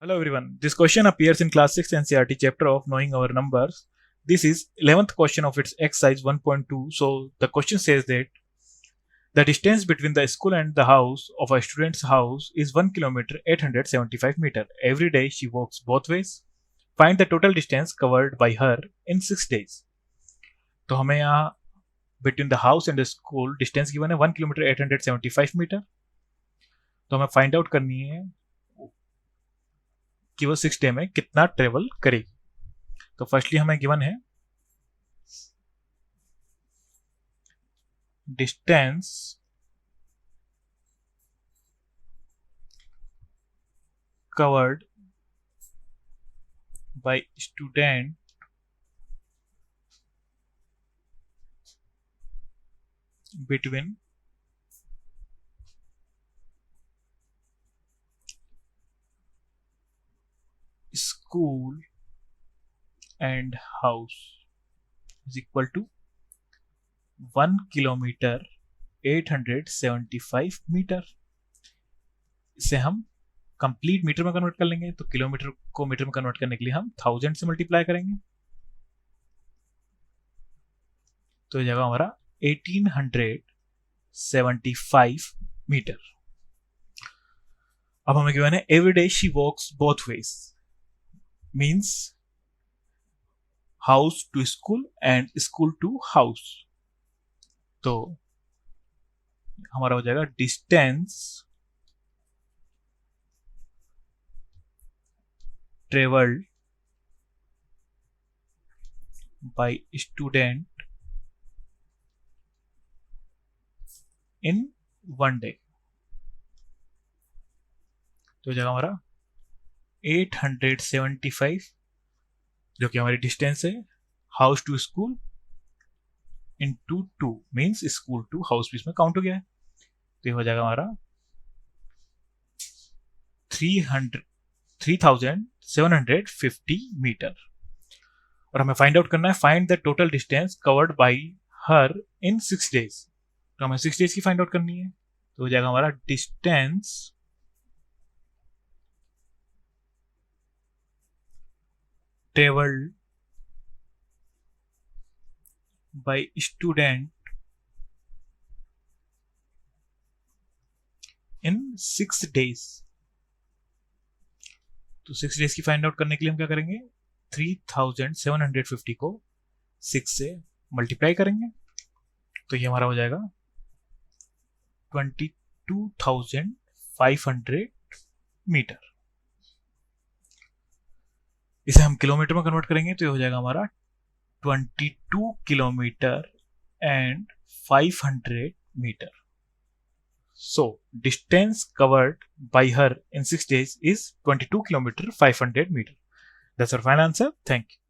Hello everyone. This question appears in class 6 NCERT chapter of Knowing Our Numbers. This is 11th question of its exercise 1.2. So the question says that the distance between the school and the house of a student's house is 1 kilometer 875 meter. Every day she walks both ways. Find the total distance covered by her in 6 days. तो हमें यहाँ between the house and the school distance given है 1 kilometer 875 meter. तो हमें find out करनी है कि वो 6 डे में कितना ट्रेवल करेगी. तो फर्स्टली हमें गिवन है distance covered by student between school and house is equal to 1 kilometer 875 metre. इसे हम कंप्लीट मीटर में कन्वर्ट कर लेंगे. तो किलोमीटर को मीटर में कन्वर्ट करने के लिए हम 1000 से मल्टीप्लाई करेंगे. तो ये जगह हमारा 1875 मीटर. अब हमें गिवन है every day she walks both ways, means house to school and school to house. तो हमारा हो जाएगा distance travelled by student in 1 day. तो हो जाएगा हमारा 875 जो कि हमारी डिस्टेंस है house to school into 2 means school to house भी इसमें काउंट हो गया है. तो ये हो जाएगा हमारा 3750 मीटर. और हमें फाइंड आउट करना है find the total distance covered by her in 6 days. तो हमें 6 डेज की फाइंड आउट करनी है. तो हो जाएगा हमारा distance traveled by student in 6 days. तो 6 डेज की फाइंड आउट करने के लिए हम क्या करेंगे 3750 को 6 से मल्टीप्लाई करेंगे. तो ये हमारा हो जाएगा 22,500 मीटर. इसे हम किलोमीटर में कन्वर्ट करेंगे तो ये हो जाएगा हमारा 22 kilometre and 500 metre. So distance covered by her in 6 days is 22 kilometer 500 meter. That's our final answer. Thank you.